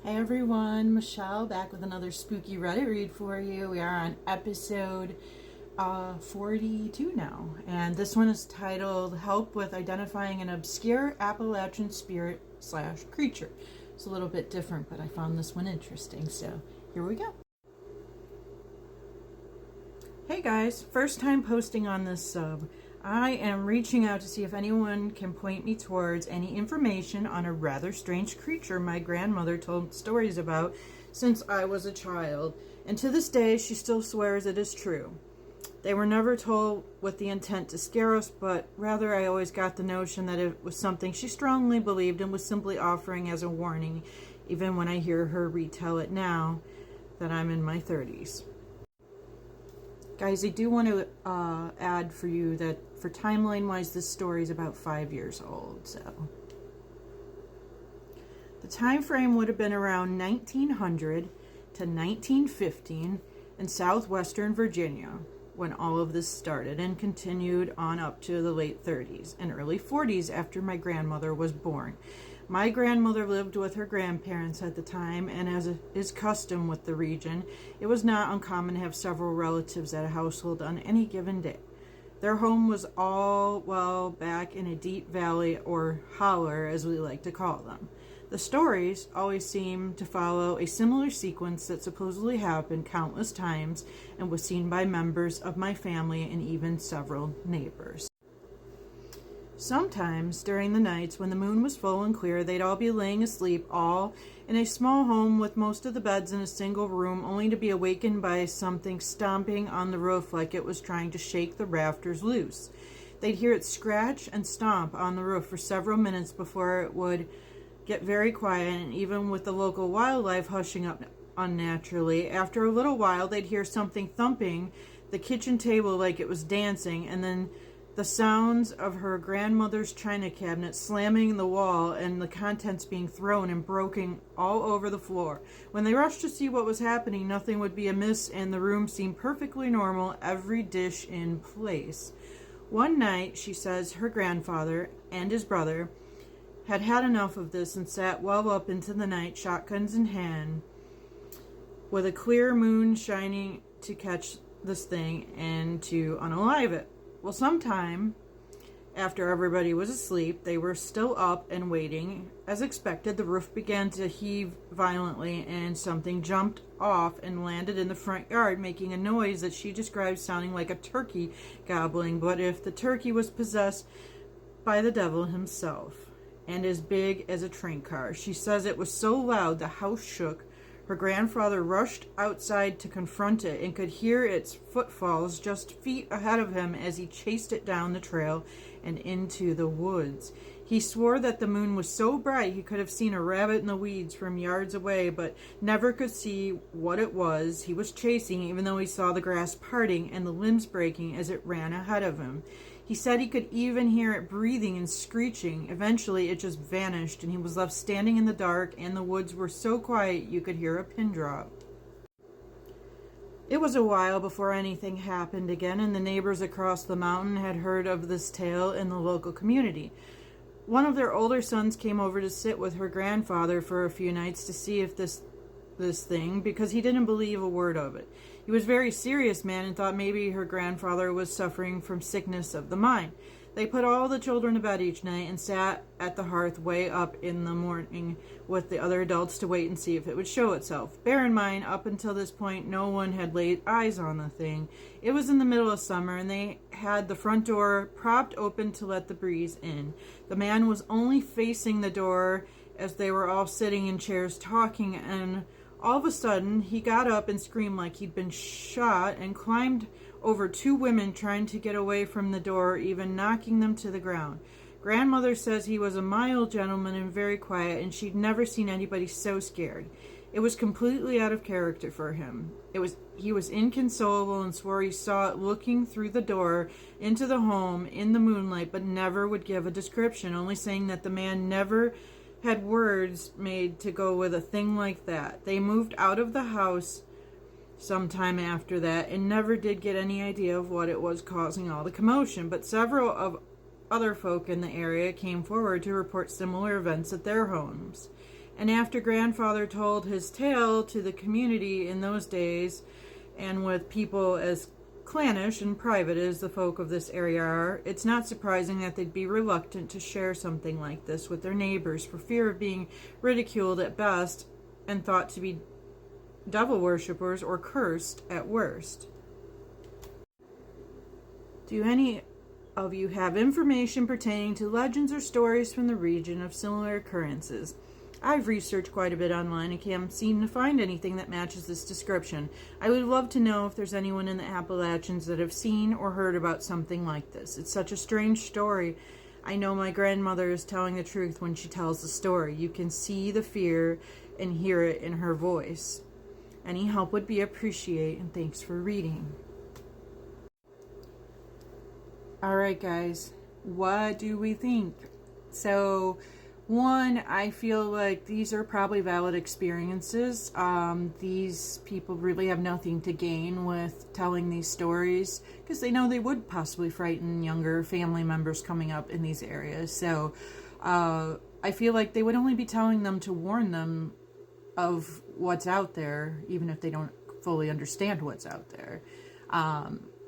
Hey everyone, Michelle back with another spooky Reddit read for you. We are on episode 42 now, and this one is titled Help with Identifying an Obscure Appalachian Spirit / Creature. It's a little bit different, but I found this one interesting, so here we go. Hey guys, first time posting on this sub. I am reaching out to see if anyone can point me towards any information on a rather strange creature my grandmother told stories about since I was a child, and to this day she still swears it is true. They were never told with the intent to scare us, but rather I always got the notion that it was something she strongly believed and was simply offering as a warning, even when I hear her retell it now that I'm in my 30s. Guys, I do want to add for you that for timeline-wise, this story is about 5 years old, so. The time frame would have been around 1900 to 1915 in southwestern Virginia when all of this started and continued on up to the late 30s and early 40s after my grandmother was born. My grandmother lived with her grandparents at the time, and as is custom with the region, it was not uncommon to have several relatives at a household on any given day. Their home was all, well, back in a deep valley, or holler as we like to call them. The stories always seem to follow a similar sequence that supposedly happened countless times and was seen by members of my family and even several neighbors. Sometimes, during the nights when the moon was full and clear, they'd all be laying asleep, all in a small home with most of the beds in a single room, only to be awakened by something stomping on the roof like it was trying to shake the rafters loose. They'd hear it scratch and stomp on the roof for several minutes before it would get very quiet, and even with the local wildlife hushing up unnaturally, after a little while they'd hear something thumping the kitchen table like it was dancing, and then the sounds of her grandmother's china cabinet slamming the wall and the contents being thrown and broken all over the floor. When they rushed to see what was happening, nothing would be amiss and the room seemed perfectly normal, every dish in place. One night, she says, her grandfather and his brother had had enough of this and sat well up into the night, shotguns in hand, with a clear moon shining to catch this thing and to unalive it. Well, sometime after everybody was asleep, they were still up and waiting. As expected, the roof began to heave violently and something jumped off and landed in the front yard, making a noise that she described sounding like a turkey gobbling, but if the turkey was possessed by the devil himself and as big as a train car. She says it was so loud the house shook. Her grandfather rushed outside to confront it and could hear its footfalls just feet ahead of him as he chased it down the trail and into the woods. He swore that the moon was so bright he could have seen a rabbit in the weeds from yards away, but never could see what it was he was chasing, even though he saw the grass parting and the limbs breaking as it ran ahead of him. He said he could even hear it breathing and screeching. Eventually, it just vanished, and he was left standing in the dark, and the woods were so quiet you could hear a pin drop. It was a while before anything happened again, and the neighbors across the mountain had heard of this tale in the local community. One of their older sons came over to sit with her grandfather for a few nights to see if this thing, because he didn't believe a word of it. He was a very serious man and thought maybe her grandfather was suffering from sickness of the mind. They put all the children to bed each night and sat at the hearth way up in the morning with the other adults to wait and see if it would show itself. Bear in mind, up until this point, no one had laid eyes on the thing. It was in the middle of summer, and they had the front door propped open to let the breeze in. The man was only facing the door as they were all sitting in chairs talking, and all of a sudden, he got up and screamed like he'd been shot and climbed over two women trying to get away from the door, even knocking them to the ground. Grandmother says he was a mild gentleman and very quiet, and she'd never seen anybody so scared. It was completely out of character for him. He was inconsolable and swore he saw it looking through the door into the home in the moonlight, but never would give a description, only saying that the man never had words made to go with a thing like that. They moved out of the house sometime after that and never did get any idea of what it was causing all the commotion, but several of other folk in the area came forward to report similar events at their homes. And after grandfather told his tale to the community in those days, and with people as clannish and private as the folk of this area are, it's not surprising that they'd be reluctant to share something like this with their neighbors for fear of being ridiculed at best and thought to be devil worshippers or cursed at worst. Do any of you have information pertaining to legends or stories from the region of similar occurrences? I've researched quite a bit online and can't seem to find anything that matches this description. I would love to know if there's anyone in the Appalachians that have seen or heard about something like this. It's such a strange story. I know my grandmother is telling the truth when she tells the story. You can see the fear and hear it in her voice. Any help would be appreciated, and thanks for reading. Alright guys, what do we think? So, one, I feel like these are probably valid experiences. These people really have nothing to gain with telling these stories because they know they would possibly frighten younger family members coming up in these areas. So I feel like they would only be telling them to warn them of what's out there, even if they don't fully understand what's out there.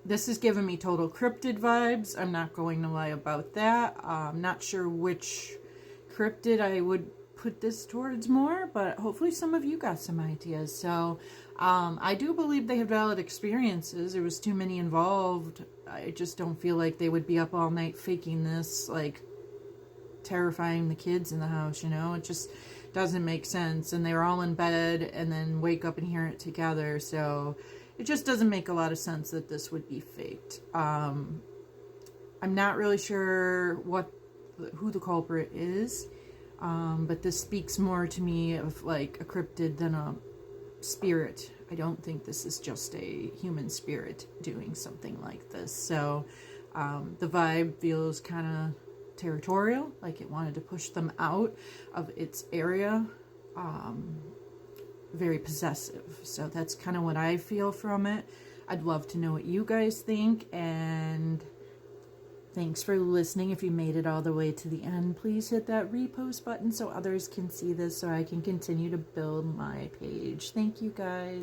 This has given me total cryptid vibes. I'm not going to lie about that. I'm not sure which cryptid I would put this towards more, but hopefully some of you got some ideas. So I do believe they have valid experiences. There was too many involved. I just don't feel like they would be up all night faking this, like terrifying the kids in the house, you know. It just doesn't make sense. And they were all in bed and then wake up and hear it together, so it just doesn't make a lot of sense that this would be faked. I'm not really sure who the culprit is, but this speaks more to me of like a cryptid than a spirit. I don't think this is just a human spirit doing something like this. So the vibe feels kind of territorial, like it wanted to push them out of its area. Very possessive. So that's kind of what I feel from it. I'd love to know what you guys think, and thanks for listening. If you made it all the way to the end, please hit that repost button so others can see this, so I can continue to build my page. Thank you guys.